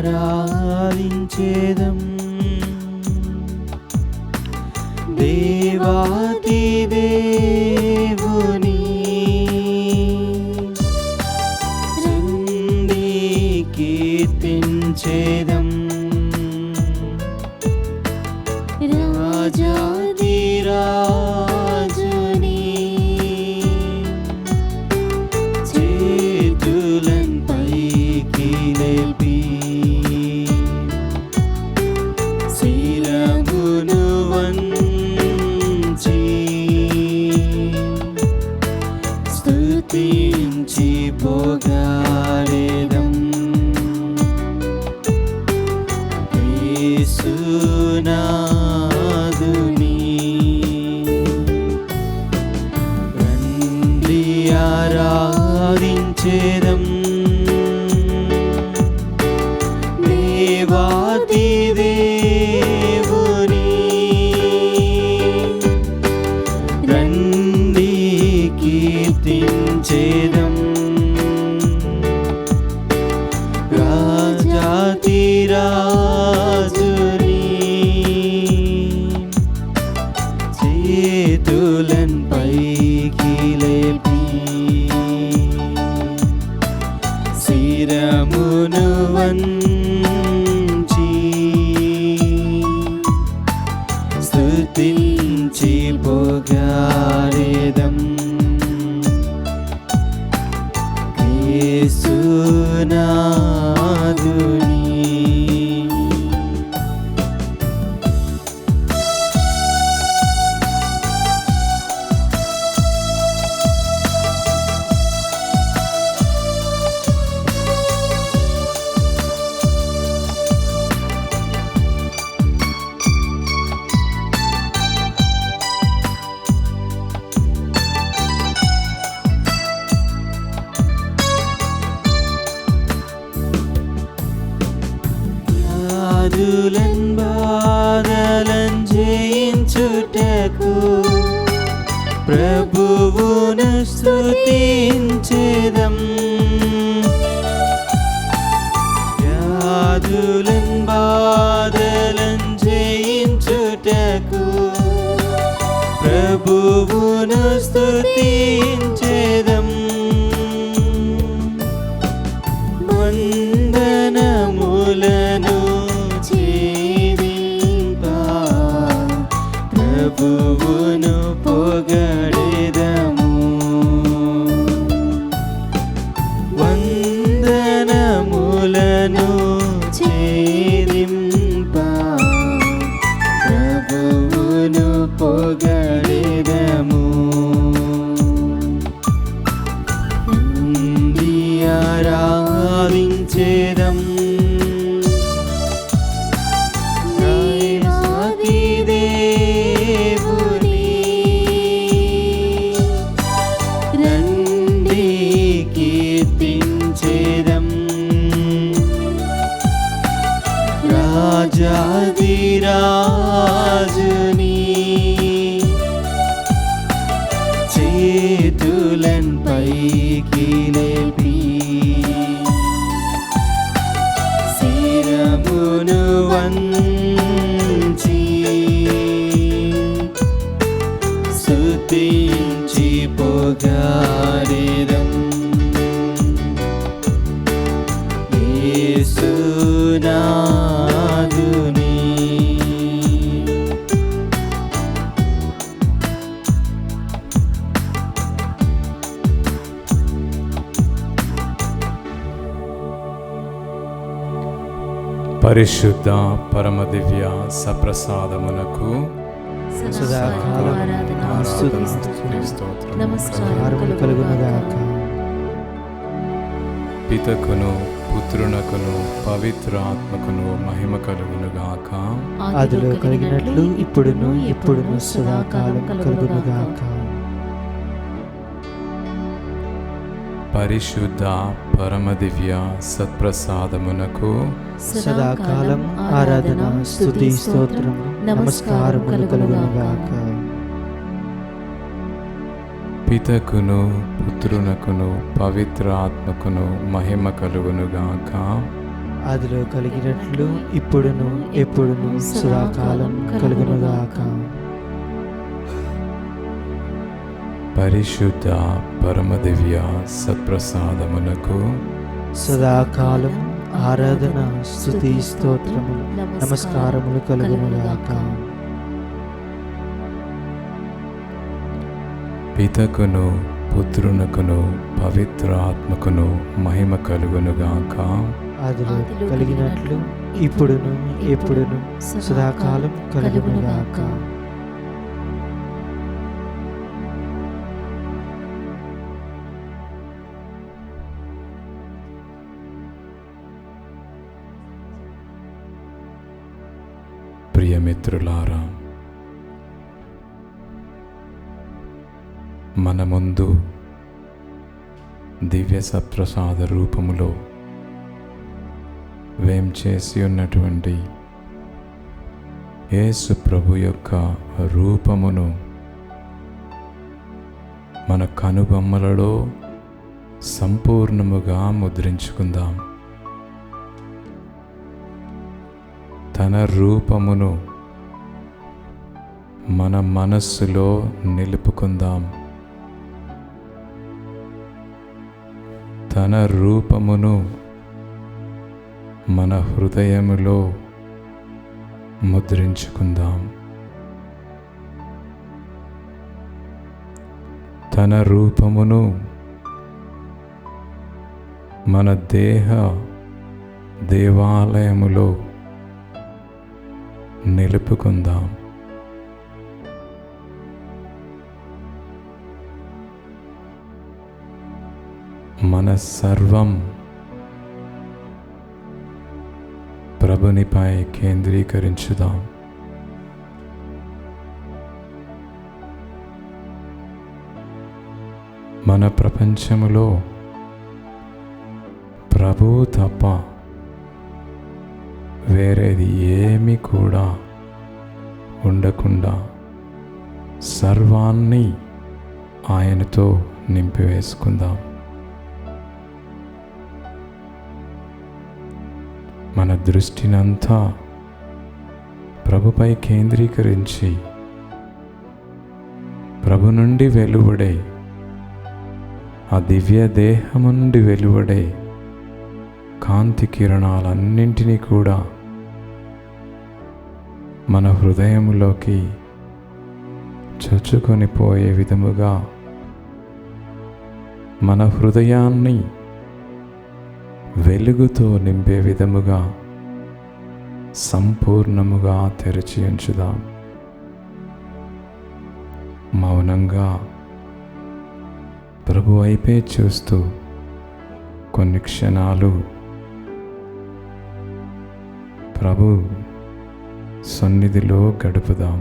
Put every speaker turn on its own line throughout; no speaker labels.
ఆరాధించేదం దేవాతి దేవుని రండి కీర్తించేదం రాజాది రాజుని చేతులన్ పైకి లేపి శిరమును వంచి స్తుతించి పొగడెదం యేసునాథుని రండి ఆరాధించేదం దేవాతి దేవుని రండి కీర్తించేదం రాజాతి రాజుని చేతులన్ పైకి లేపి శిరమును వంచి స్తుతించి పొగడెదం యేసునాథుని వ్యాధులన్ బాధలన్ జయించుటకు ప్రభువును స్తుతించెదం వ్యాధులన్ బాధలన్ జయించుటకు ప్రభువును స్తుతించెదం వందనములను ఛేదింప ప్రభువును పొగడెదము వందనములను ఛేదింప ప్రభువును పొగడెదము ఆరాధించేదం రాజాది దేవుని రండి కీర్తించేదం రాజాది రాజుని చేతులన్ పైకి లేపి శిరమును వంచి స్తుతించి పొగడెదం యేసునాథుని
పరిశుద్ధ పరమ దివ్య సప్రసాదమునకు
సదాకాలం నమస్కారములు కలుగునుగాక.
పితకును పుత్రునకును పవిత్ర ఆత్మకును మహిమ కలుగునుగాక.
ఆదిలో కలిగినట్లు ఇప్పుడును ఎప్పుడును సదాకాలం కలుగునుగాక.
పరిశుద్ధ పరమ దివ్య సత్ప్రసాదమునకు
సదాకాలం ఆరాధన స్తుతి స్తోత్రం నమస్కారములు కలుగునుగాక.
పితకును పుత్రునకును పవిత్ర ఆత్మకును మహిమ కలుగునుగాక.
ఆదిలో కలిగినట్లు ఇప్పుడును ఎప్పుడును సదాకాలం కలుగునుగాక.
పరిశుద్ధ పరమదివ్య సత్ప్రసాదమునకు
సదాకాలం ఆరాధన స్తుతి స్తోత్రములు నమస్కారములు కలుగునుగాక.
పితకును పుత్రునకును పవిత్ర ఆత్మకును మహిమ కలుగునుగాక.
ఆదిలో కలిగినట్లు ఇప్పుడును ఎప్పుడును సదాకాలం కలుగునుగాక.
ప్రియమిత్రులారా, మన ముందు దివ్య సత్ప్రసాద రూపములో వేంచేసి ఉన్నటువంటి యేసు ప్రభు యొక్క రూపమును మన కనుబొమ్మలలో సంపూర్ణముగా ముద్రించుకుందాం. తన రూపమును మన మనస్సులో నిలుపుకుందాం. తన రూపమును మన హృదయములో ముద్రించుకుందాం. తన రూపమును మన దేహ దేవాలయములో నిలుపుకుందాం. మన సర్వం ప్రభునిపై కేంద్రీకరించుదాం. మన ప్రపంచములో ప్రభువు తప్ప వేరేది ఏమీ కూడా ఉండకుండా సర్వాన్ని ఆయనతో నింపివేసుకుందాం. మన దృష్టినంతా ప్రభుపై కేంద్రీకరించి ప్రభు నుండి వెలువడే ఆ దివ్య దేహము నుండి వెలువడే కాంతి కిరణాలన్నింటినీ కూడా మన హృదయంలోకి చొచ్చుకొని పోయే విధముగా మన హృదయాన్ని వెలుగుతో నింపే విధముగా సంపూర్ణముగా తెరిచి ఉంచుదాం. మౌనంగా ప్రభు వైపే చూస్తూ కొన్ని క్షణాలు ప్రభు సన్నిధిలో గడుపుదాం.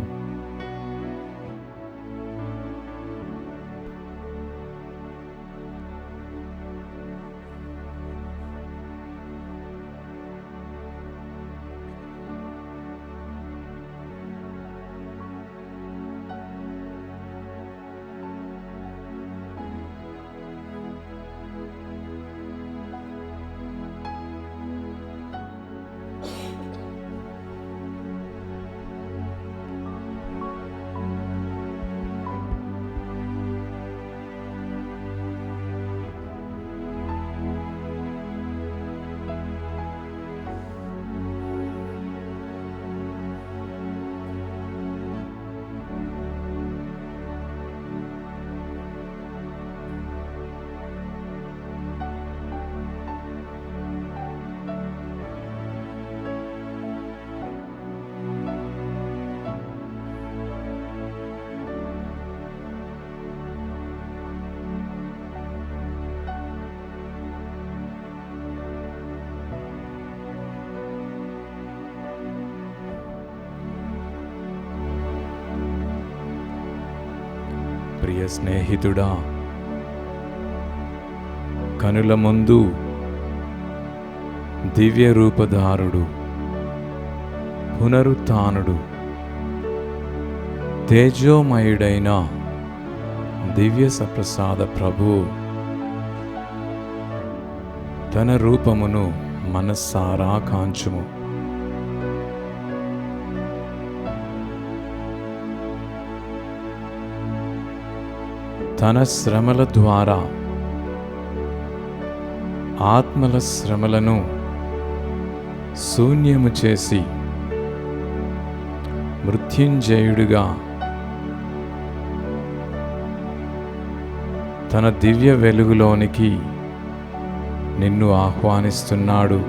ప్రియ స్నేహితుడా, కనుల ముందు దివ్య రూపధారుడు, పునరుత్థానుడు, తేజోమయుడైన దివ్య సప్రసాద ప్రభు తన రూపమును మనస్సారా కాంచుము. తన శ్రమల ద్వారా ఆత్మల శ్రమలను శూన్యము చేసి మృత్యుంజయుడిగా తన దివ్య వెలుగులోనికి నిన్ను ఆహ్వానిస్తున్నాడు.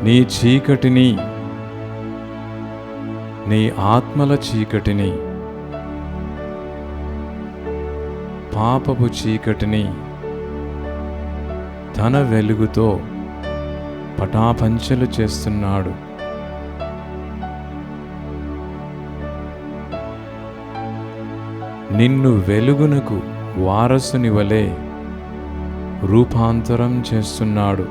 నీ చీకటిని, నీ ఆత్మల చీకటిని, పాపపు చీకటిని తన వెలుగుతో పటాపంచలు చేస్తున్నాడు. నిన్ను వెలుగునకు వారసుని వలె రూపాంతరం చేస్తున్నాడు.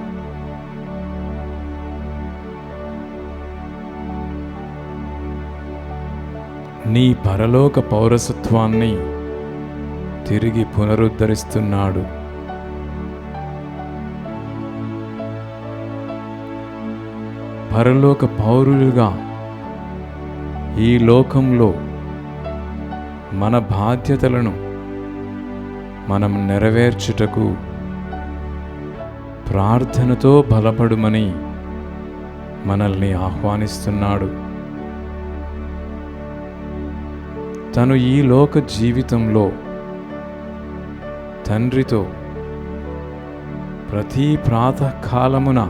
నీ పరలోక పౌరసత్వాన్ని తిరిగి పునరుద్ధరిస్తున్నాడు. పరలోక పౌరులుగా ఈ లోకంలో మన బాధ్యతలను మనం నెరవేర్చుటకు ప్రార్థనతో బలపడుమని మనల్ని ఆహ్వానిస్తున్నాడు. తను ఈ లోక జీవితంలో తండ్రితో ప్రతి ప్రాతకాలమున,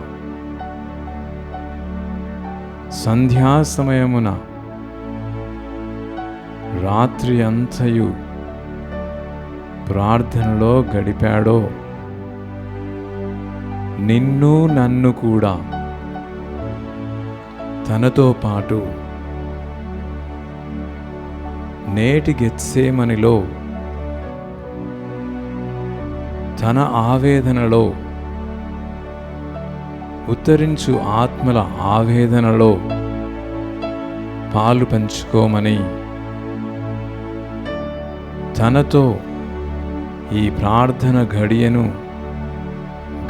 సంధ్యా సమయమున, రాత్రి అంతయు ప్రార్థనలో గడిపాడో, నిన్ను నన్ను కూడా తనతో పాటు నేటి గెత్సేమనిలో తన ఆవేదనలో, ఉత్తరించు ఆత్మల ఆవేదనలో పాలు పంచుకోమని, తనతో ఈ ప్రార్థన ఘడియను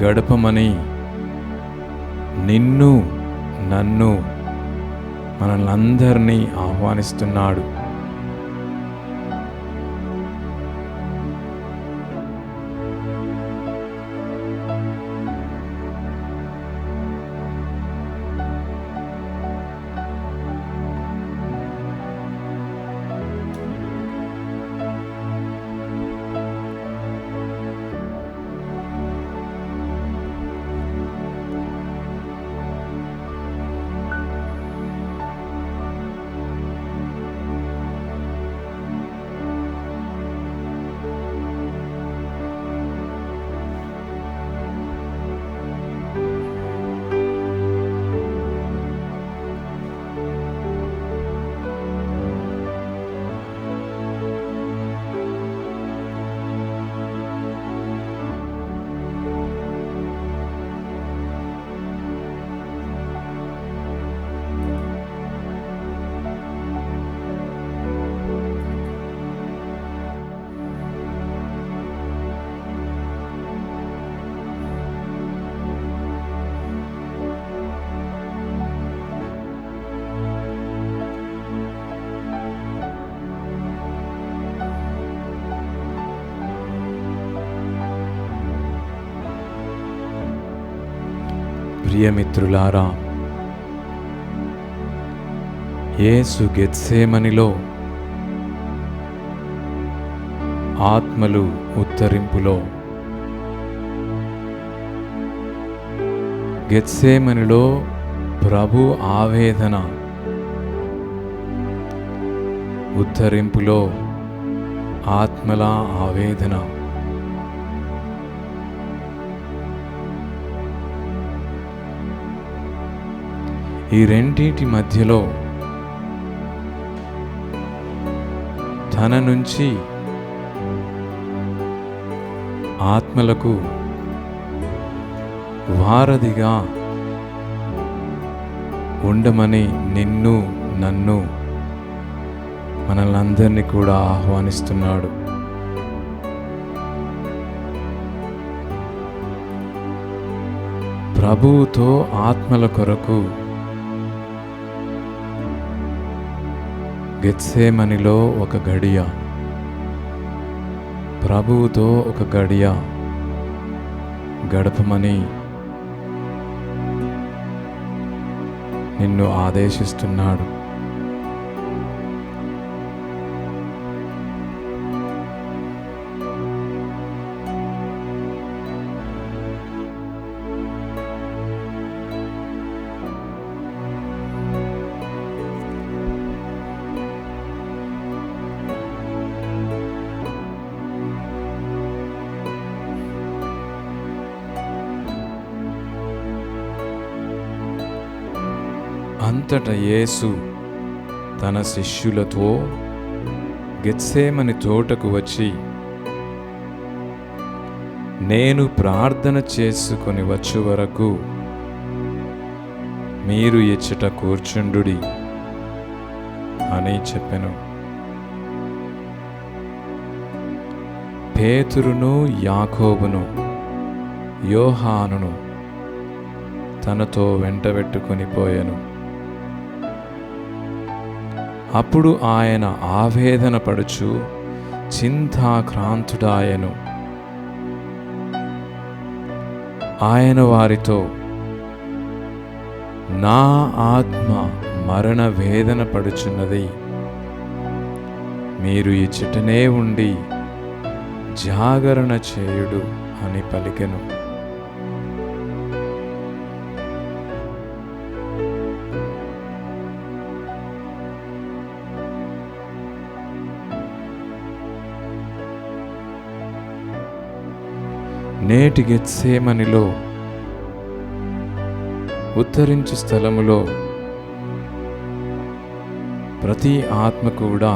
గడపమని నిన్ను నన్ను మనల్నందరినీ ఆహ్వానిస్తున్నాడు. ప్రియమిత్రులారా, యేసు గెత్సేమనిలో ఆత్మలు ఉత్తరింపులో, గెత్సేమనిలో ప్రభు ఆవేదన, ఉత్తరింపులో ఆత్మల ఆవేదన. ఈ రెండింటి మధ్యలో తన నుంచి ఆత్మలకు వారధిగా ఉండమని నిన్ను నన్ను మనల్నందరినీ కూడా ఆహ్వానిస్తున్నాడు. ప్రభువుతో ఆత్మల కొరకు గెత్సేమనిలో ఒక గడియ, ప్రభువుతో ఒక గడియ గడపమని నిన్ను ఆదేశిస్తున్నాడు. అంతట యేసు తన శిష్యులతో గెత్సేమని తోటకు వచ్చి, నేను ప్రార్థన చేసుకొని వచ్చు వరకు మీరు ఇచ్చట కూర్చుండుడి అని చెప్పెను. పేతురును, యాకోబును, యోహానును తనతో వెంటబెట్టుకొని పోయెను. అప్పుడు ఆయన ఆవేదన పడుచు చింతాక్రాంతుడాయెను. ఆయన వారితో, నా ఆత్మ మరణ వేదన పడుచున్నది, మీరు ఇచ్చటనే ఉండి జాగరణ చేయుడు అని పలికెను. నేటి గెత్సేమనిలో ఉత్తరించు స్థలములో ప్రతి ఆత్మ కూడా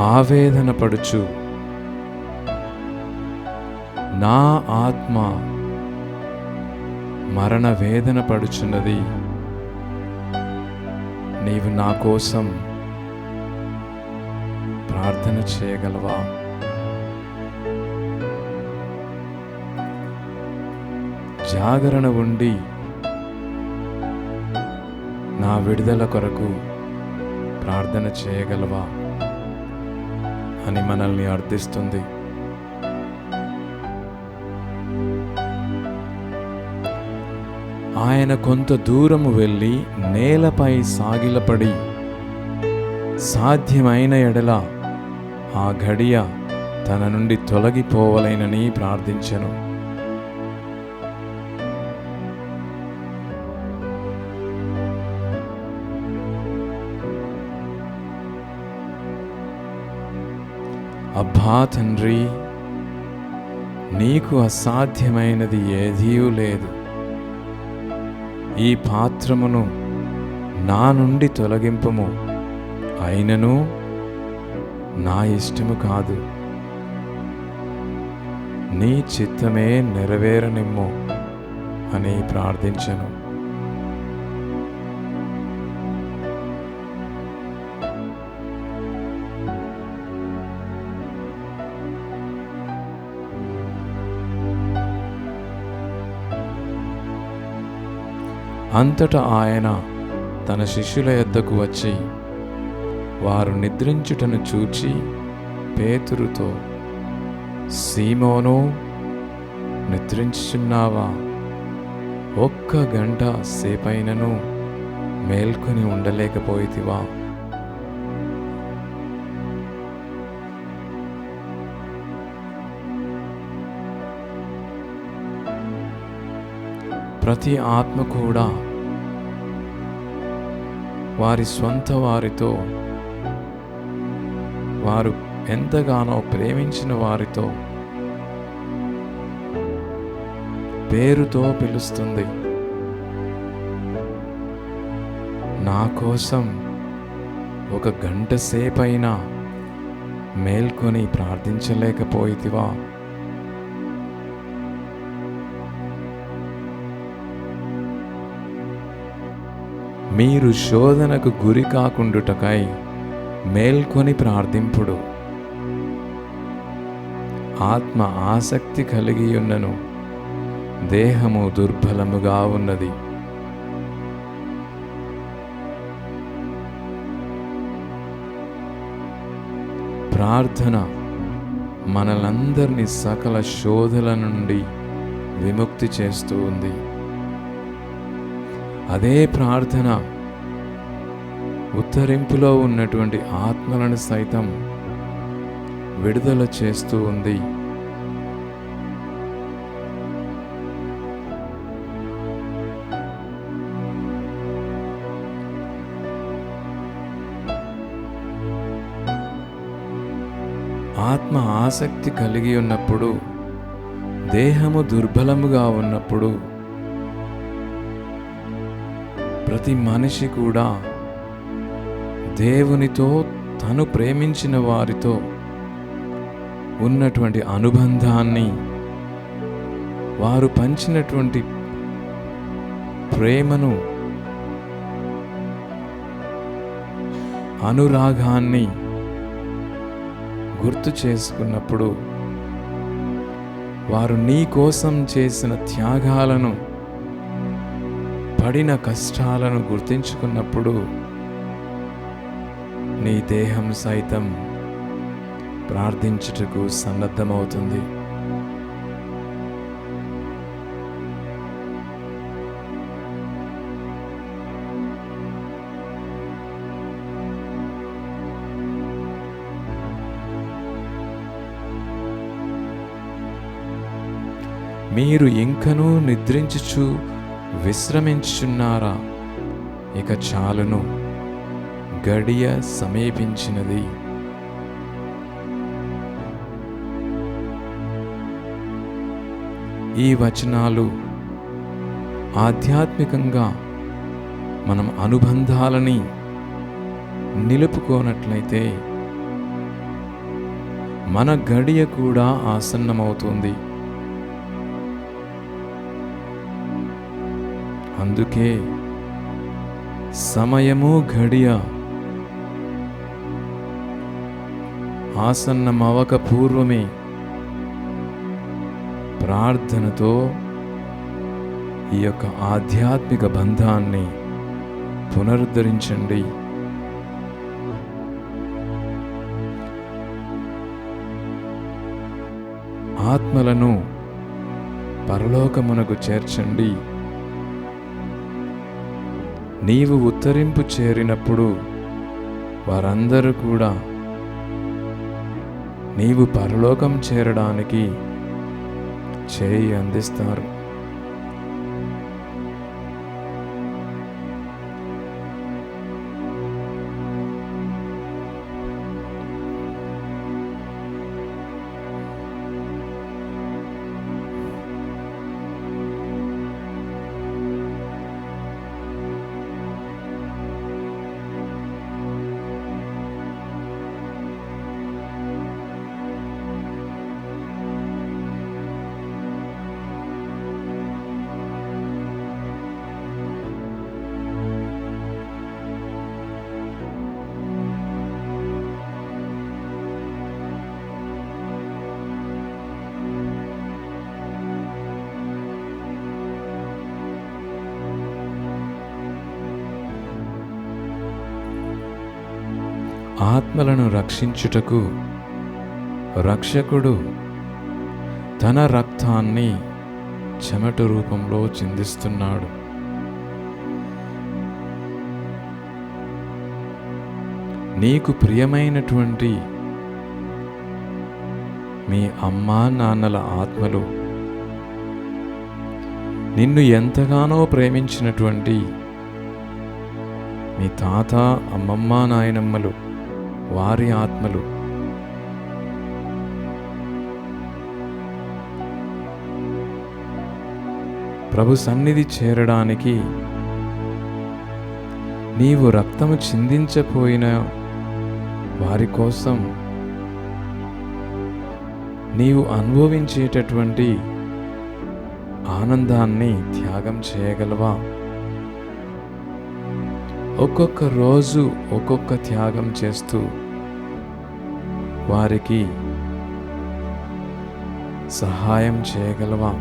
ఆవేదన పడుచు, నా ఆత్మ మరణ వేదన పడుచున్నది, నీవు నా కోసం ప్రార్థన చేయగలవా? జాగరణ ఉండి నా విడుదల కొరకు ప్రార్థన చేయగలవా అని మనల్ని అర్థిస్తుంది. ఆయన కొంత దూరము వెళ్ళి నేలపై సాగిలపడి, సాధ్యమైన ఎడల ఆ ఘడియ తన నుండి తొలగిపోవలైనని ప్రార్థించెను. అబ్బా తండ్రి, నీకు అసాధ్యమైనది ఏదీ లేదు. ఈ పాత్రమును నా నుండి తొలగింపము, అయినను నా ఇష్టము కాదు, నీ చిత్తమే నెరవేరనిమ్ము అని ప్రార్థించెను. అంతటా ఆయన తన శిష్యుల యొద్దకు వచ్చి వారు నిద్రించుటను చూచి పేతురుతో, సీమోను, నిద్రించుచున్నావా? ఒక్క గంట సేపైనను మేల్కొని ఉండలేకపోయితివా? ప్రతి ఆత్మ కూడా వారి స్వంత వారితో, వారు ఎంతగానో ప్రేమించిన వారితో పేరుతో పిలుస్తుంది. నా కోసం ఒక గంట సేపైనా మేల్కొని ప్రార్థించలేకపోయితివా? మీరు శోధనకు గురి కాకుండుటకై మేల్కొని ప్రార్థింపుడు. ఆత్మ ఆసక్తి కలిగి ఉన్నను, దేహము దుర్బలముగా ఉన్నది. ప్రార్థన మనలందరినీ సకల శోధల నుండి విముక్తి చేస్తూ ఉంది. అదే ప్రార్థన ఉత్తరింపులో ఉన్నటువంటి ఆత్మలను సైతం విడుదల చేస్తూ ఉంది. ఆత్మ ఆసక్తి కలిగి ఉన్నప్పుడు, దేహము దుర్బలముగా ఉన్నప్పుడు ప్రతి మనిషి కూడా దేవునితో, తను ప్రేమించిన వారితో ఉన్నటువంటి అనుబంధాన్ని, వారు పంచినటువంటి ప్రేమను, అనురాగాన్ని గుర్తు చేసుకున్నప్పుడు, వారు నీ కోసం చేసిన త్యాగాలను, పడిన కష్టాలను గుర్తించుకున్నప్పుడు నీ దేహం సైతం ప్రార్థించుటకు సన్నద్ధమవుతుంది. మీరు ఇంకనూ నిద్రించుచు విశ్రమించుచున్నారా? ఇక చాలును, గడియ సమీపించినది. ఈ వచనాలు ఆధ్యాత్మికంగా మనం అనుబంధాలని నిలుపుకోనట్లయితే మన గడియ కూడా ఆసన్నమవుతుంది. అందుకే సమయము, గడియ ఆసన్నమవక పూర్వమే ప్రార్థనతో ఈ యొక్క ఆధ్యాత్మిక బంధాన్ని పునరుద్ధరించండి. ఆత్మలను పరలోకమునకు చేర్చండి. నీవు ఉత్తరింపు చేరినప్పుడు వారందరూ కూడా నీవు పరలోకం చేరడానికి చేయి అందిస్తారు. ఆత్మలను రక్షించుటకు రక్షకుడు తన రక్తాన్ని చెమట రూపంలో చిందిస్తున్నాడు. నీకు ప్రియమైనటువంటి మీ అమ్మా నాన్నల ఆత్మలు, నిన్ను ఎంతగానో ప్రేమించినటువంటి మీ తాత, అమ్మమ్మ, నాయనమ్మలు, వారి ఆత్మలు ప్రభు సన్నిధి చేరడానికి నీవు రక్తము చిందించపోయిన వారి కోసం నీవు అనుభవించేటటువంటి ఆనందాన్ని త్యాగం చేయగలవా? ఒక్కొక్క రోజు ఒక్కొక్క త్యాగం చేస్తూ వారికి సహాయం చేయగలవా?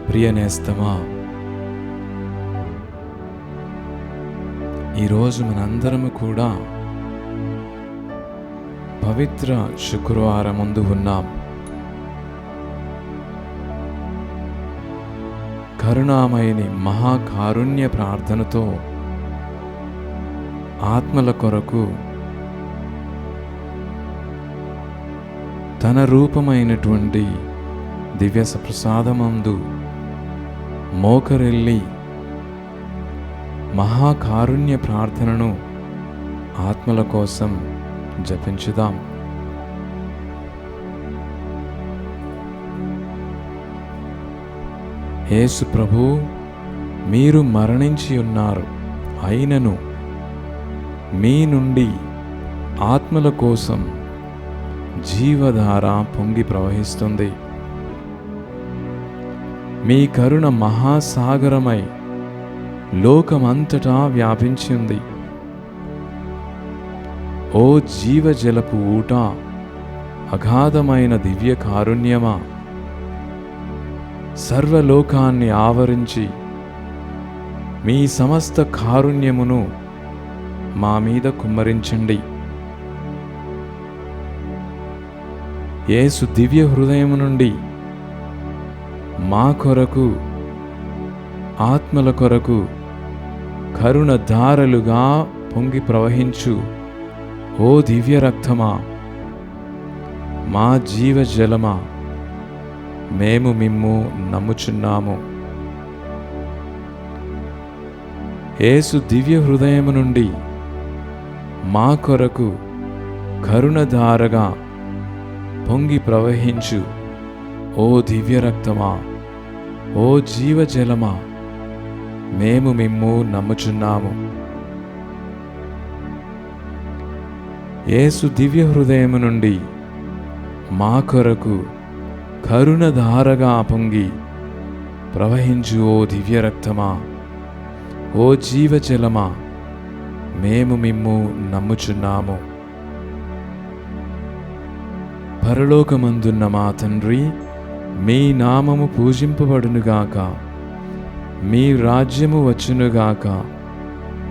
ప్రియనేస్తమా, ఈరోజు మనందరము కూడా పవిత్ర శుక్రవారం ముందు ఉన్నాం. కరుణామయిని మహాకారుణ్య ప్రార్థనతో ఆత్మల కొరకు తన రూపమైనటువంటి దివ్య ప్రసాదమందు మోకరెల్లి మహాకారుణ్య ప్రార్థనను ఆత్మల కోసం జపించుదాం. యేసు ప్రభు, మీరు మరణించి ఉన్నారు, అయినను మీ నుండి ఆత్మల కోసం జీవధార పొంగి ప్రవహిస్తుంది. మీ కరుణ మహాసాగరమై లోకమంతటా వ్యాపించి ఉంది. ఓ జీవజలపు ఊట, అగాధమైన దివ్య కారుణ్యమా, సర్వలోకాన్ని ఆవరించి మీ సమస్త కారుణ్యమును మా మీద కుమ్మరించండి. యేసు దివ్య హృదయము నుండి మా కొరకు, ఆత్మల కొరకు కరుణ ధారలుగా పొంగి ప్రవహించు ఓ దివ్య రక్తమా, మా జీవజలమా, మేము మిమ్ము నమ్ముచున్నాము. యేసు దివ్య హృదయము నుండి మా కొరకు కరుణధారగా పొంగి ప్రవహించు ఓ దివ్య రక్తమా, ఓ జీవజలమా, మేము మిమ్ము నమ్ముచున్నాము. యేసు దివ్య హృదయము నుండి మా కొరకు కరుణధారగా పొంగి ప్రవహించు ఓ దివ్య రక్తమా, ఓ జీవజలమా, మేము మిమ్ము నమ్ముచున్నాము. పరలోకమందున్న మా తండ్రి, మీ నామము పూజింపబడునుగాక, మీ రాజ్యము వచ్చునుగాక,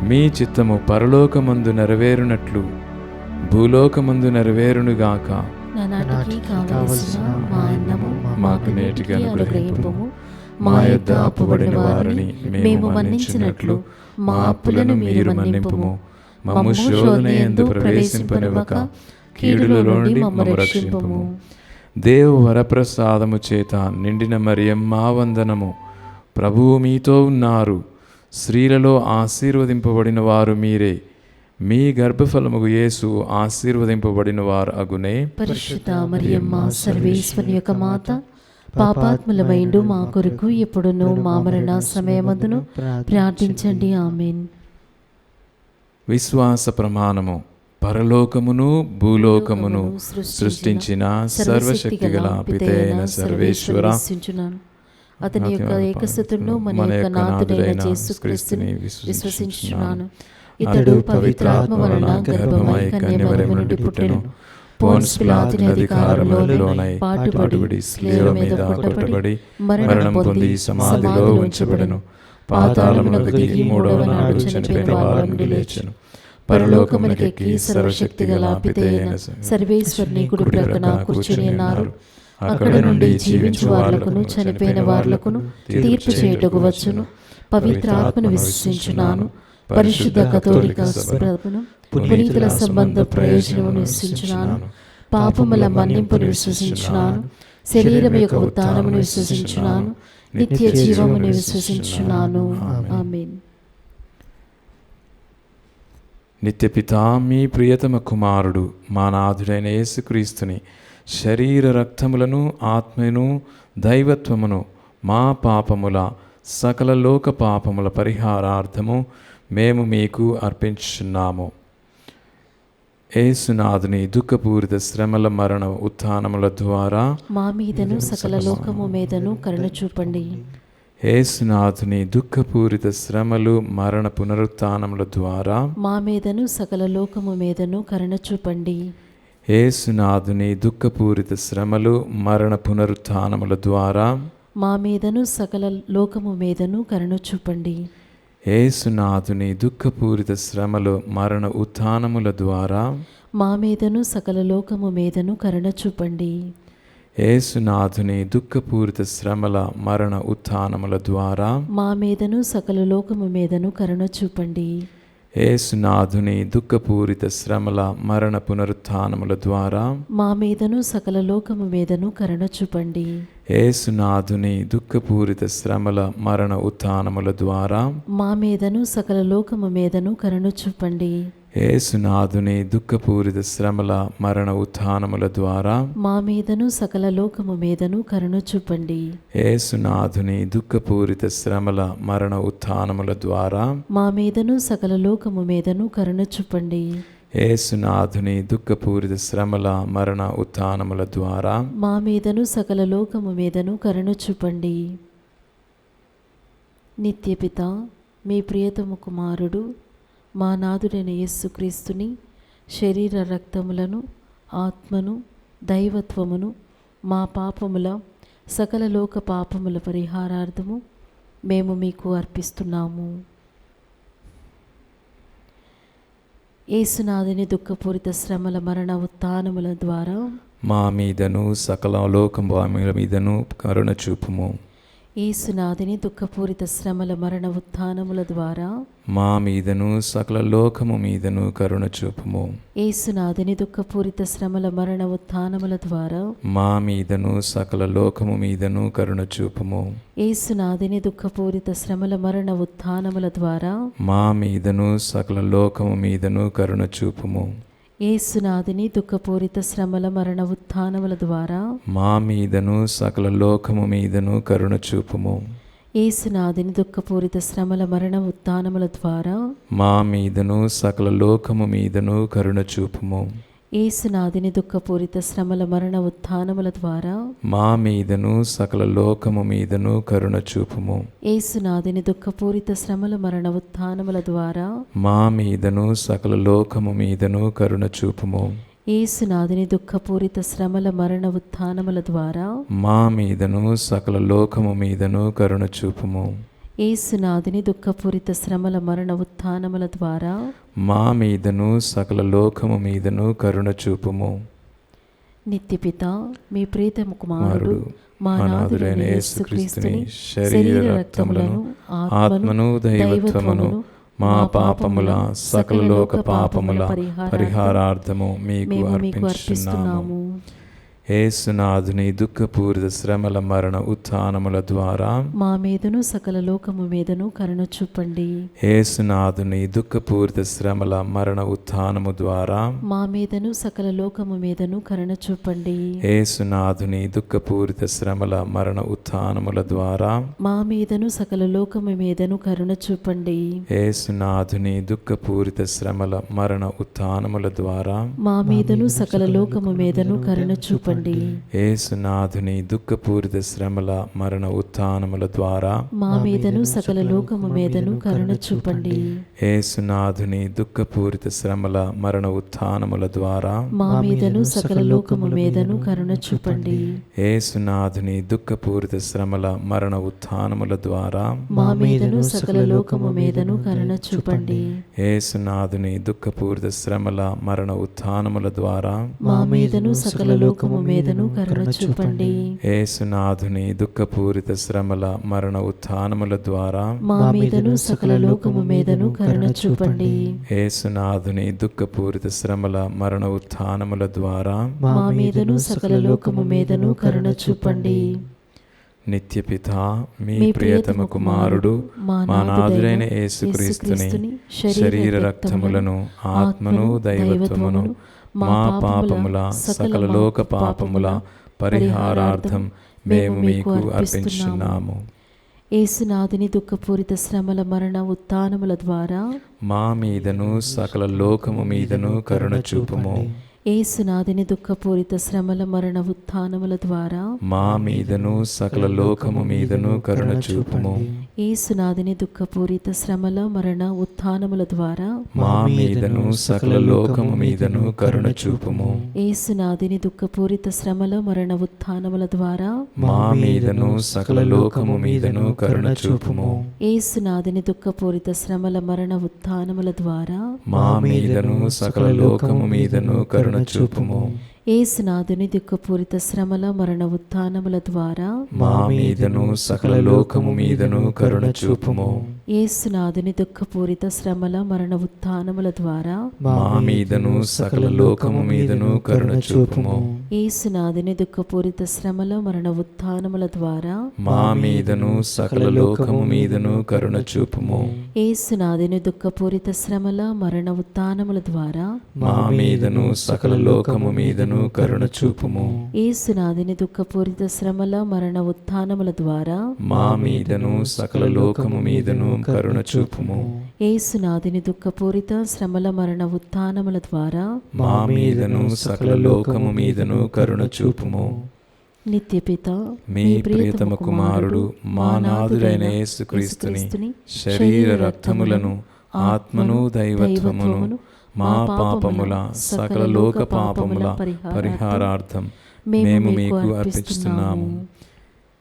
మీ చిత్తము పరలోకమందు నెరవేరునట్లు భూలోకమందు నెరవేరునుగాక. మాకు నేటికి అనుగ్రహింపుము. మా యొద్ద అప్పుబడిన వారిని మేము మన్నించినట్లు మా అప్పులను మీరు మన్నింపుము. మమ్ము శోధన యందు ప్రవేశింపనివ్వక కీడులో నుండి మమ్ము రక్షింపుము. దేవ వరప్రసాదము చేత నిండిన మరియమ్మ వందనము. ప్రభువు మీతో ఉన్నారు, స్త్రీలలో ఆశీర్వదింపబడిన వారు మీరే. మీ గర్భఫలముగు యేసు ఆశీర్వదింపబడిన వారు అగునే.
పరిశుద్ధ మరియమ్మ సర్వేశ్వరి యొక్క మాత, పాపాత్ములమైండు మా కొరకు ఎప్పుడునూ మా మరణ సమయమందును ప్రార్థించండి. ఆమేన్.
విశ్వాస ప్రమాణము. పరలోకమును భూలోకమును సృష్టించిన సర్వశక్తిగల పితైన సర్వేశ్వర,
అతని యొక్క ఏకసుతుడును మన యొక్క నాథుడైన యేసుక్రీస్తుని విశ్వసించుచున్నాను. ఇతడు పవిత్రాత్మ వలన గర్భమై కన్యమరియము నుండి పుట్టెను.
పోన్స్ పిలాతుని అధికారములోనై పాటుపడి శిలువ మీద కొట్టబడి మరణం పొంది సమాధిలో ఉంచబడెను. పాతాళమునకు దిగి మూడవ నాడు చనిపోయిన వారి నుండి లేచెను. పరలోకమునకెక్కి సర్వశక్తి గల పితయైన
సర్వేశ్వరుని కుడి ప్రక్కన కూర్చుని ఉన్నారు. అక్కడ నుండి జీవించు వార్లకును చనిపోయిన వార్లకును తీర్పు చేయుటకు వచ్చును. పవిత్ర ఆత్మను విశ్వసించున్నాను. పరిశుద్ధ కథోలిక ప్రభును పునీతుల సంబంధ ప్రయోజనమును విశ్వసించున్నాను. పాపముల మన్నింపును విశ్వసించున్నాను. శరీరం యొక్క ఉత్థానమును విశ్వసించున్నాను. నిత్య జీవమును విశ్వసించున్నాను. ఆమేన్.
నిత్యపితా మీ ప్రియతమ కుమారుడు మా నాథుడైన యేసుక్రీస్తుని శరీర రక్తములను ఆత్మను దైవత్వమును మా పాపముల సకల లోక పాపముల పరిహారార్థము మేము మీకు అర్పించున్నాము. యేసునాథుని దుఃఖపూరిత శ్రమల మరణ ఉత్థానముల ద్వారా
మా మీదను సకల లోకము మీదను కరుణ చూపండి.
యేసునాథుని దుఃఖపూరిత శ్రమలు మరణ పునరుత్థానముల ద్వారా
మా మీదను సకల లోకము మీదను కరుణ చూపండి.
యేసునాథుని దుఃఖపూరిత శ్రమలు మరణ పునరుత్థానముల ద్వారా
మా మీదను సకల లోకము మీదను కరుణ చూపండి.
యేసునాథుని దుఃఖపూరిత శ్రమలు మరణ ఉత్థానముల ద్వారా
మా మీదను సకల లోకము మీదను కరుణ చూపండి.
యేసునాథుని దుఃఖపూరిత శ్రమల మరణ ఉత్థానముల ద్వారా
మా మీదను సకల లోకము మీదను కరుణ చూపండి.
యేసునాథుని దుఃఖపూరిత శ్రమల మరణ పునరుత్థానముల ద్వారా
మా మీదను సకల లోకము మీదను కరుణ చూపండి.
యేసునాథుని దుఃఖపూరిత శ్రమల మరణ ఉత్థానముల ద్వారా
మా మీదను సకల లోకము మీదను కరుణ చూపండి.
యేసునాథుని దుఃఖపూరిత శ్రమల మరణ ఉత్థానముల ద్వారా
మా మీదను సకల లోకము మీదను కరుణ చూపండి.
యేసునాథుని దుఃఖపూరిత శ్రమల మరణ ఉత్థానముల ద్వారా
మా మీదను సకల లోకము మీదను కరుణ చూపండి.
యేసునాథుని దుఃఖపూరిత శ్రమల మరణ ఉత్థానముల ద్వారా
మా మీదను సకల లోకము మీదను కరుణ చూపండి. నిత్యపిత మీ ప్రియతమ కుమారుడు మా నాథుడైన యేసుక్రీస్తుని శరీర రక్తములను ఆత్మను దైవత్వమును మా పాపముల సకల లోక పాపముల పరిహారార్థము మేము మీకు అర్పిస్తున్నాము. యేసునాథుని దుఃఖపూరిత శ్రమల మరణ ఉత్థానముల ద్వారా
మా మీదను సకల లోకము మీదను కరుణ చూపుము.
యేసునాథుని దుఃఖపూరిత శ్రమల మరణ ఉత్థానముల ద్వారా
మా మీదను సకల లోకము మీదను కరుణ చూపుము.
యేసునాథుని దుఃఖపూరిత శ్రమల మరణ ఉత్థానముల ద్వారా
మా మీదను సకల లోకము మీదను కరుణ చూపుము.
యేసునాథుని దుఃఖపూరిత శ్రమల మరణ ఉత్థానముల ద్వారా
మా మీదను సకల లోకము మీదను కరుణ చూపుము.
యేసునాథుని దుఃఖపూరిత శ్రమల మరణ ఉత్థానముల ద్వారా
మా మీదను సకల లోకము మీదను కరుణ చూపుము.
యేసునాథుని దుఃఖపూరిత శ్రమల మరణ ఉత్థానముల ద్వారా
మా మీదను సకల లోకము మీదను కరుణ చూపుము.
యేసునాథుని దుఃఖపూరిత శ్రమల మరణ ఉత్థానముల ద్వారా
మా మీదను సకల లోకము మీదను కరుణ చూపుము.
యేసునాథుని దుఃఖపూరిత శ్రమల మరణ ఉత్థానముల ద్వారా
మా మీదను సకల లోకము మీదను కరుణ చూపుము.
యేసునాథుని దుఃఖపూరిత శ్రమల మరణ ఉత్థానముల ద్వారా
మా మీదను సకల లోకము మీదను కరుణ చూపుము.
యేసునాథుని దుఃఖపూరిత శ్రమల మరణ ఉత్థానముల ద్వారా
మా మీదను సకల లోకము మీదను కరుణ చూపుము.
నిత్యపిత మీ ప్రియతమ కుమారుడు మా నాథుడైన యేసుక్రీస్తుని
శరీర రక్తములను ఆత్మను దైవత్వమును మా పాపముల సకల లోక పాపముల పరిహారార్థము మీకు అర్పించున్నాము. యేసునాథుని దుఃఖపూరిత శ్రమల మరణ ఉత్థానముల ద్వారా
మా మీదను సకల లోకము మీదను కరుణ చూపండి.
యేసునాథుని దుఃఖపూరిత శ్రమల మరణ ఉత్థానము ద్వారా
మా మీదను సకల లోకము మీదను కరుణ చూపండి.
యేసునాథుని దుఃఖపూరిత శ్రమల మరణ ఉత్థానముల ద్వారా
మా మీదను సకల లోకము మీదను కరుణ చూపండి.
యేసునాథుని దుఃఖపూరిత శ్రమల మరణ ఉత్థానముల ద్వారా
మా మీదను సకల లోకము మీదను కరుణ చూపండి. చూపండి.
యేసునాథుని దుఃఖపూరిత శ్రమల మరణ ఉత్థానముల ద్వారా
మా మీదను సకల లోకము మీదను కరుణ చూపండి.
యేసునాథుని దుఃఖపూరిత శ్రమల మరణ ఉత్థానముల ద్వారా
మా మీదను సకల లోకము మీదను కరుణ చూపండి.
యేసునాథుని దుఃఖపూరిత శ్రమల మరణ ఉత్థానముల ద్వారా
మా మీదను సకల లోకము మీదను కరుణ చూపండి.
యేసునాథుని దుఃఖపూరిత శ్రమల మరణ ఉత్థానముల ద్వారా
మా మీదను సకల లోకము మీదను కరుణ చూపండి.
యేసునాథుని దుఃఖపూరిత శ్రమల మరణ ఉత్థానముల ద్వారా
మా మీదను సకల లోకము మీదను కరుణ చూపండి.
యేసునాథుని దుఃఖపూరిత శ్రమల మరణ ఉత్థానముల ద్వారా
మా మీదను సకల లోకము మీదను కరుణ చూపండి.
నిత్యపిత మీ ప్రియతమ కుమారుడు మా నాథుడైన యేసుక్రీస్తుని శరీర రక్తములను ఆత్మను దైవత్వమును మా పాపముల సకల లోక పాపముల పరిహారార్థం మేము మీకు అర్పించున్నాము.
యేసునాథుని దుఃఖపూరిత శ్రమల మరణ ఉత్థానముల ద్వారా
మా మీదను సకల లోకము మీదను కరుణ చూపుము.
యేసునాథుని దుఃఖపూరిత శ్రమల మరణ ఉత్థానముల ద్వారా
మా మీదను సకల లోకము మీదను కరుణ చూపుము.
యేసునాథుని దుఃఖపూరిత శ్రమల మరణ ఉత్థానముల ద్వారా
మా మీదను సకల లోకము మీదను కరుణ చూపుము.
యేసునాథుని దుఃఖపూరిత శ్రమల మరణ ఉత్థానముల ద్వారా
మా మీదను సకల లోకము మీదను కరుణ చూపుము.
యేసునాథుని దుఃఖపూరిత శ్రమల మరణ ఉత్థానముల ద్వారా
మా మీదను సకల లోకము మీదను కరుణ చూపుము.
యేసునాథుని దుఃఖపూరిత శ్రమల మరణ ఉత్థానముల ద్వారా
మా మీదను సకల లోకము మీదను కరుణ చూపుము.
యేసునాథుని దుఃఖపూరిత శ్రమల మరణ ఉత్థానముల ద్వారా
మా మీదను సకల లోకము మీదను కరుణ చూపుము.
యేసునాథుని దుఃఖపూరిత శ్రమల మరణ ఉత్థానముల ద్వారా
మా మీదను సకల లోకము మీదను కరుణ చూపుము.
యేసునాథుని దుఃఖపూరిత శ్రమల మరణ ఉత్థానముల ద్వారా
మా మీదను సకల లోకము మీదను కరుణ చూపుము.
యేసునాథుని దుఃఖపూరిత శ్రమల మరణ ఉత్థానముల ద్వారా
మా మీదను సకల లోకము మీదను కరుణ చూపుము.
యేసునాథుని దుఃఖపూరిత శ్రమల మరణ ఉత్థానముల ద్వారా
మా మీదను సకల లోకము మీదను కరుణ చూపుము.
నిత్యపిత
మీ ప్రియతమ కుమారుడు మా నాథుడైన యేసుక్రీస్తుని శరీర రక్తములను ఆత్మను దైవత్వమును మా పాపముల సకల లోక పాపముల పరిహారార్థం మేము మీకు అర్పిస్తున్నాము.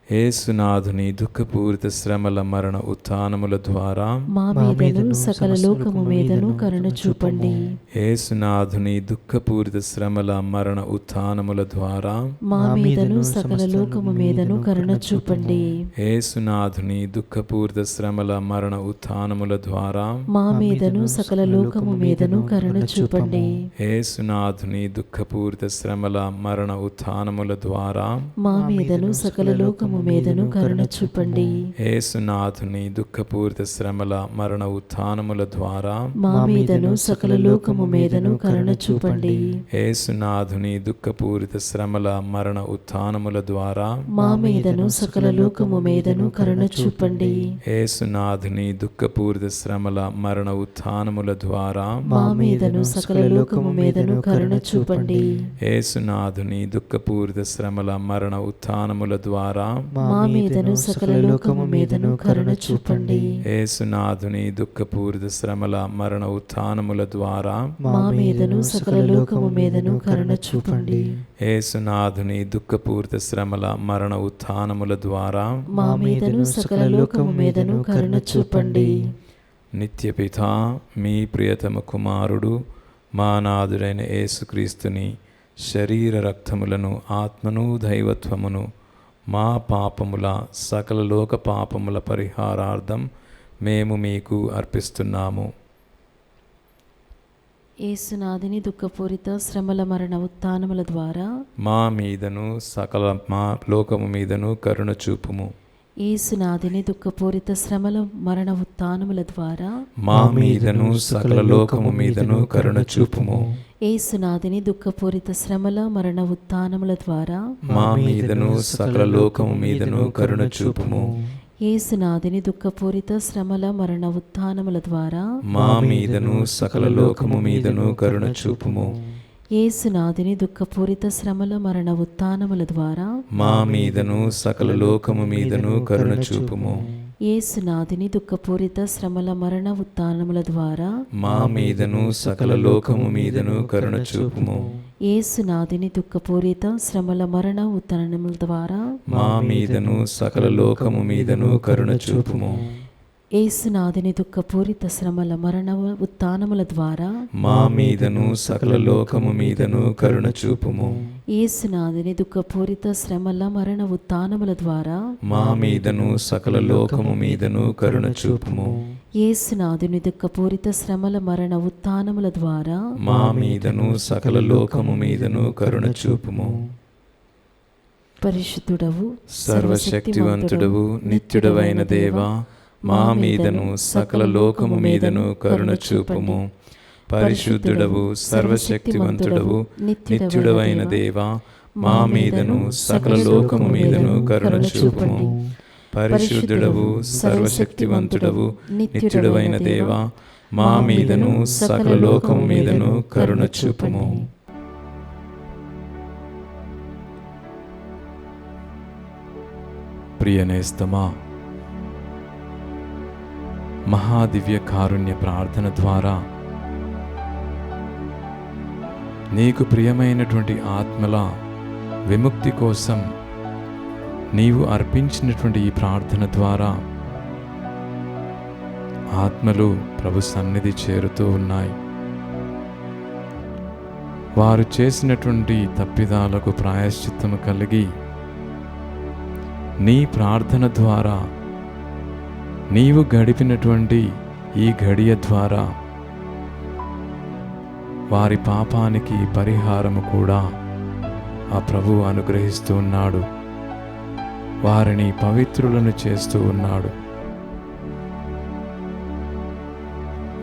యేసునాథుని దుఃఖపూరిత శ్రమల మరణ ఉత్థానముల ద్వారా
మా మీదను సకల లోకము మీదను కరుణ చూపండి.
యేసునాథుని దుఃఖపూరిత శ్రమల మరణ ఉత్థానముల ద్వారా
మా మీదను సకల లోకము మీదను కరుణ చూపండి.
యేసునాథుని దుఃఖపూరిత శ్రమల మరణ ఉత్థానముల ద్వారా
మా మీదను సకల లోకము మీదను కరుణ చూపండి.
యేసునాథుని దుఃఖపూరిత శ్రమల మరణ ఉత్థానముల ద్వారా
మా మీదను సకల లోకము మీదను కరుణ చూపండి.
యేసునాథుని దుఃఖపూరిత శ్రమల మరణ ఉత్థానముల ద్వారా
మా మీదను సకల లోకము మీదను కరుణ చూపండి.
యేసునాథుని దుఃఖపూరిత శ్రమల మరణ ఉత్థానముల ద్వారా
మా మీదను సకల లోకము మీదను కరుణ చూపండి.
యేసునాథుని దుఃఖపూరిత శ్రమల మరణ ఉత్థానముల ద్వారా
మా మీదను సకల లోకము మీదను కరుణ చూపండి.
యేసునాథుని దుఃఖపూరిత శ్రమల మరణ ఉత్థానముల ద్వారా
మా మీదను సకల లోకము మీదను కరుణ చూపండి.
యేసునాథుని దుఃఖపూరిత శ్రమల మరణ ఉత్థానముల ద్వారా
మా మీదను సకల లోకము మీదను కరుణ చూపండి.
యేసునాథుని దుఃఖపూరిత శ్రమల మరణ ఉత్థానముల ద్వారా
మా మీదను సకల లోకము మీదను కరుణ చూపండి.
నిత్యపిత మీ ప్రియతమ కుమారుడు మా నాథుడైన యేసుక్రీస్తుని శరీర రక్తములను ఆత్మను దైవత్వమును మా పాపముల సకల లోక పాపముల పరిహారార్థం మేము మీకు అర్పిస్తున్నాము.
యేసునాథుని దుఃఖపూరిత శ్రమల మరణ ఉత్థానముల ద్వారా
మా మీదను సకల మా లోకము మీదను కరుణ చూపుము.
యేసునాథుని దుఃఖపూరిత శ్రమల మరణ ఉత్థానముల ద్వారా
మా మీదను సకల లోకము మీదను కరుణ చూపుము.
యేసునాథుని దుఃఖపూరిత శ్రమల మరణ ఉత్థానముల ద్వారా
మా మీదను సకల లోకము మీదను కరుణ చూపుము.
యేసునాథుని దుఃఖపూరిత శ్రమల మరణ ఉత్థానముల ద్వారా
మా మీదను సకల లోకము మీదను కరుణ చూపుము.
యేసునాథుని దుఃఖపూరిత శ్రమల మరణ ఉత్థానముల ద్వారా
మా మీదను సకల లోకము మీదను కరుణ చూపుము.
యేసునాథుని దుఃఖపూరిత శ్రమల మరణ ఉత్థానముల ద్వారా
మా మీదను సకల లోకము మీదను కరుణ చూపుము.
యేసునాథుని దుఃఖపూరిత శ్రమల మరణ ఉత్థానముల ద్వారా
మా మీదను సకల లోకము మీదను కరుణ చూపుము.
యేసునాథుని దుఃఖపూరిత శ్రమల మరణ ఉత్థానముల ద్వారా
మా మీదను సకల లోకము మీదను కరుణ చూపుము.
యేసునాథుని దుఃఖపూరిత శ్రమల మరణ ఉత్థానముల ద్వారా
మా మీదను సకల లోకము మీదను కరుణ చూపుము.
యేసునాథుని దుఃఖపూరిత శ్రమల మరణ ఉత్థానముల ద్వారా
మా మీదను సకల లోకము మీదను కరుణ చూపుము.
పరిశుద్ధుడవు
సర్వశక్తివంతుడవు నిత్యుడవైన దేవా, మా మీదను సకల లోకము మీదను కరుణ చూపుము. పరిశుద్ధుడవు సర్వశక్తివంతుడవు నిత్యుడవైన దేవా, మా మీదను సకల లోకము మీదను కరుణ చూపుము. పరిశుద్ధుడవు సర్వశక్తివంతుడవు నిత్యుడవైన దేవా, మా మీదను సకల లోకము మీదను కరుణ చూపుము. ప్రియనేస్తమా, మహాదివ్య కారుణ్య ప్రార్థన ద్వారా నీకు ప్రియమైనటువంటి ఆత్మల విముక్తి కోసం నీవు అర్పించినటువంటి ఈ ప్రార్థన ద్వారా ఆత్మలు ప్రభు సన్నిధి చేరుతూ ఉన్నాయి. వారు చేసినటువంటి తప్పిదాలకు ప్రాయశ్చిత్తము కలిగి నీ ప్రార్థన ద్వారా, నీవు గడిపినటువంటి ఈ గడియ ద్వారా వారి పాపానికి పరిహారము కూడా ఆ ప్రభువు అనుగ్రహిస్తూ ఉన్నాడు. వారిని పవిత్రులను చేస్తూ ఉన్నాడు.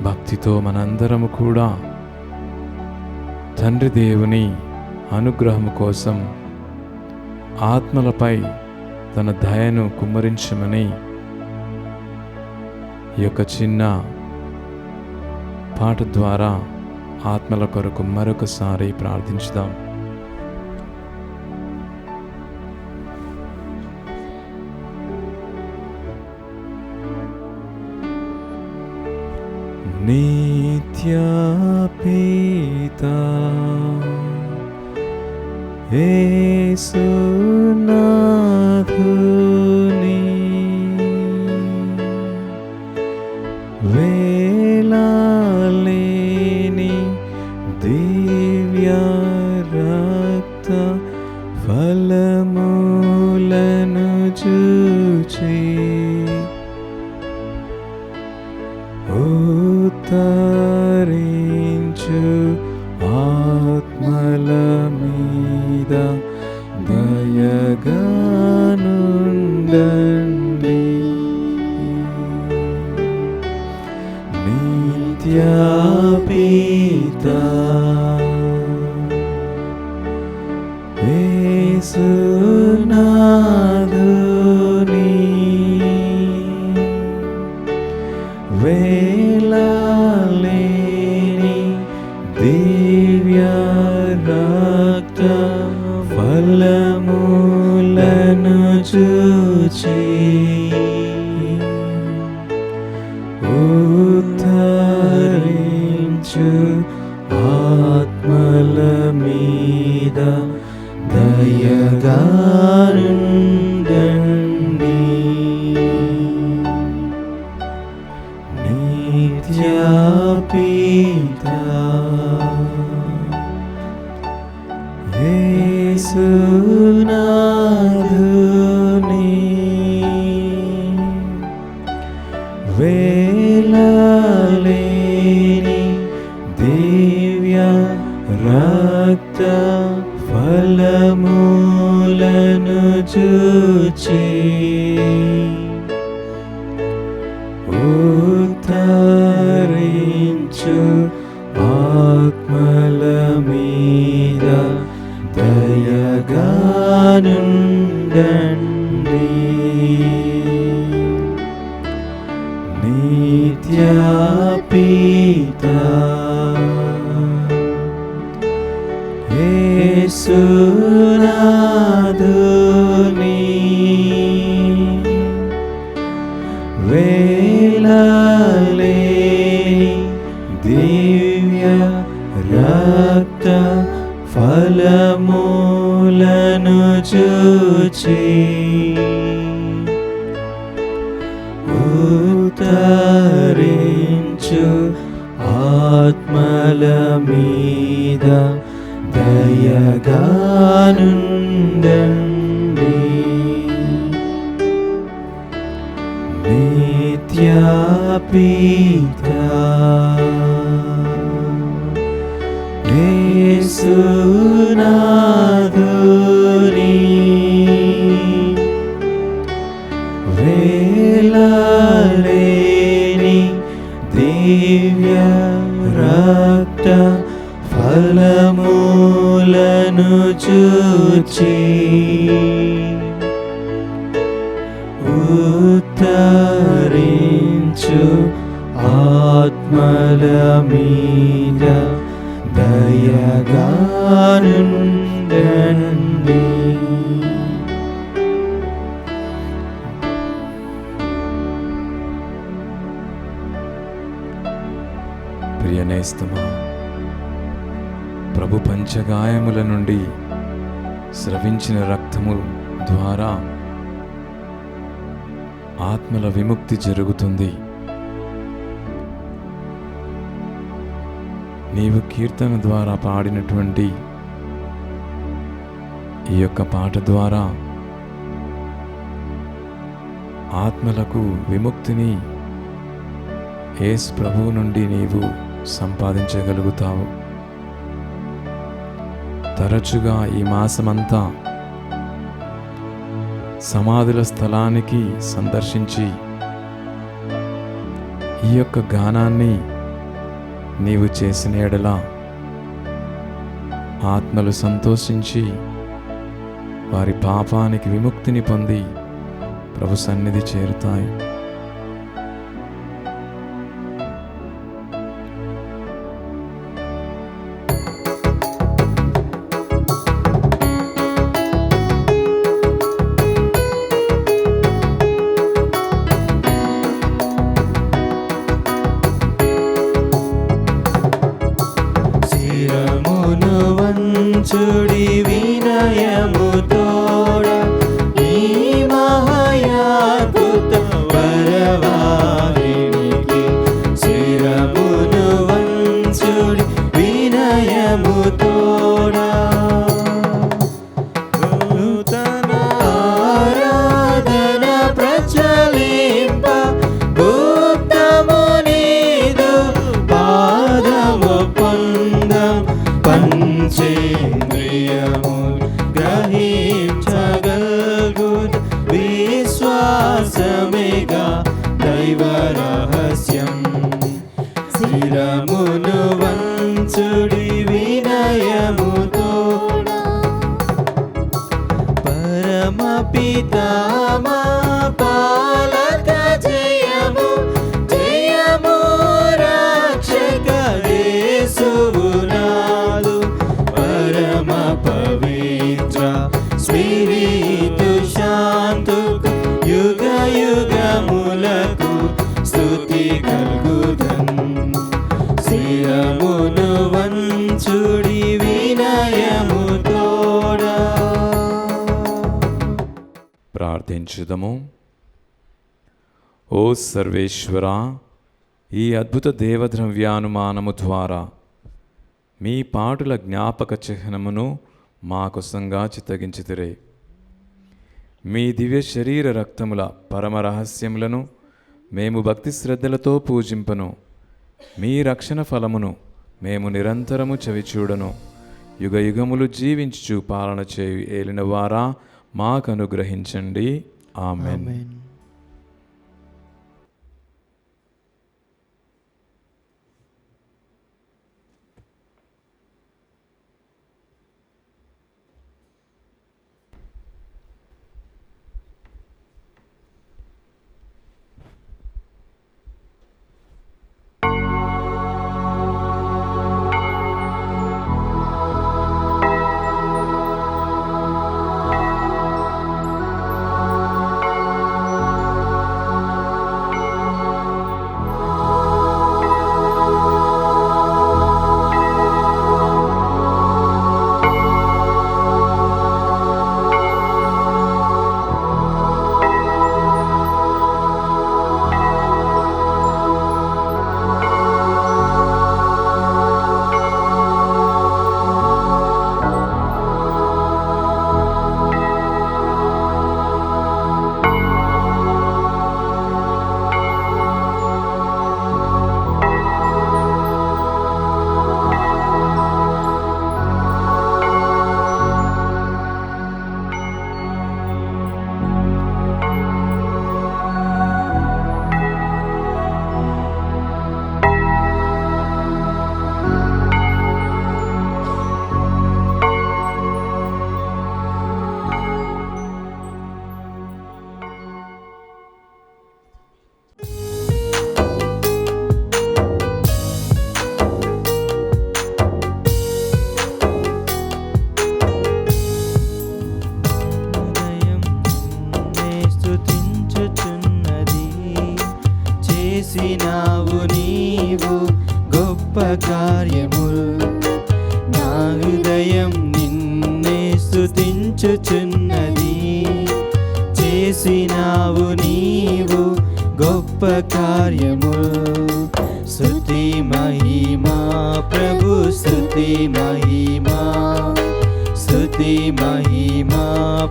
భక్తితో మనందరము కూడా తండ్రి దేవుని అనుగ్రహము కోసం ఆత్మలపై తన దయను కుమ్మరించమని ఈ యొక్క చిన్న పాట ద్వారా ఆత్మల కొరకు మరొకసారి ప్రార్థించుదాం. నిత్య పితా యేసునాథుని వేలాలేని దివ్య రక్త ఫలములను చూచి ఉత్తరించు ఆత్మల మీద దయగానుండండి. నిత్య పితా యేసునాథుని వేలాలేని దివ్య రక్త ఫలములను చూచి ఉత్తరించు ఆత్మల మీద దయగానుండండి. నిత్య పితా యేసునాథుని వేలాలేని దివ్య రక్త ఫలములను చూచి ఉత్తరించు ఆత్మల మీద దయగానుండండి. నిత్య పితా
ఉత్తరించు ఆత్మల మీద దయగానుండండి. నిత్యపితా యేసునాథుని వేలలేని దివ్య రక్త ఫలములను చూచి ఉత్తరించు ఆత్మల మీద దయగానుండండి.
ప్రియనేస్తమా, ప్రభు పంచగాయముల నుండి స్రవించిన రక్తము ద్వారా ఆత్మల విముక్తి జరుగుతుంది. నీవు కీర్తన ద్వారా పాడినటువంటి ఈ యొక్క పాట ద్వారా ఆత్మలకు విముక్తిని యేసు ప్రభువు నుండి నీవు సంపాదించగలుగుతావు. తరచుగా ఈ మాసమంతా సమాధుల స్థలానికి సందర్శించి ఈ యొక్క గానాన్ని నీవు చేసిన ఎడల ఆత్మలు సంతోషించి వారి పాపానికి విముక్తిని పొంది ప్రభు సన్నిధి చేరుతాయి.
చూడి వినయము తోడ ఈ మహాయాద్భుత వరవాహినికి శిరమును వంచుడి వినయము తోడ నూతన ఆరాధన ప్రచలింప గుప్తము నీదు పాదము పొందం పంచేంద్రియము గ్రహించగల్గు విశ్వాసమేగా దైవ రహస్యం. శిరమును వంచుడి వినయముతో పరమ పితామా పాలక జయము జయము రక్షక యేసువు నాదు పరమ పవిత్ర స్పిరితు శాంతుకు యుగ యుగములకు స్తుతి కల్గుదన్. శిరమును వంచుడి వినయము తోడా.
ప్రార్థించుదము. ఓ సర్వేశ్వరా, ఈ అద్భుత దేవద్రవ్యానుమానము ద్వారా మీ పాటుల జ్ఞాపక చిహ్నమును మా కొసంగా చిత్తగించితిరే. మీ దివ్య శరీర రక్తముల పరమ రహస్యములను మేము భక్తి శ్రద్ధలతో పూజింపను. మీ రక్షణ ఫలమును మేము నిరంతరము చవిచూడను. యుగ యుగములు జీవించు పాలన చేయు ఏలిన వారా మాకు అనుగ్రహించండి. ఆమేన్.
కార్యముల్. నా హృదయం నిన్నే స్తుతించుచున్నది. చేసినావు నీవు గొప్ప కార్యముల్. స్తుతి మహిమా ప్రభు, స్తుతి మహిమా, స్తుతి మహిమా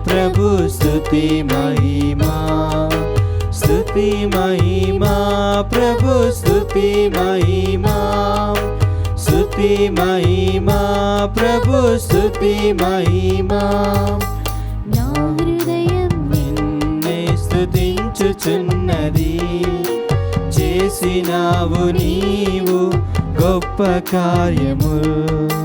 ప్రభు, స్తుతి మహిమా, స్తుతి మహిమా ప్రభు, స్తుతి మహిమా, స్తుతి మహిమా ప్రభు, స్తుతి మహిమా.
నా హృదయం
నిన్నే స్తుతించుచున్నది. చేసినావు నీవు గొప్ప కార్యముల్.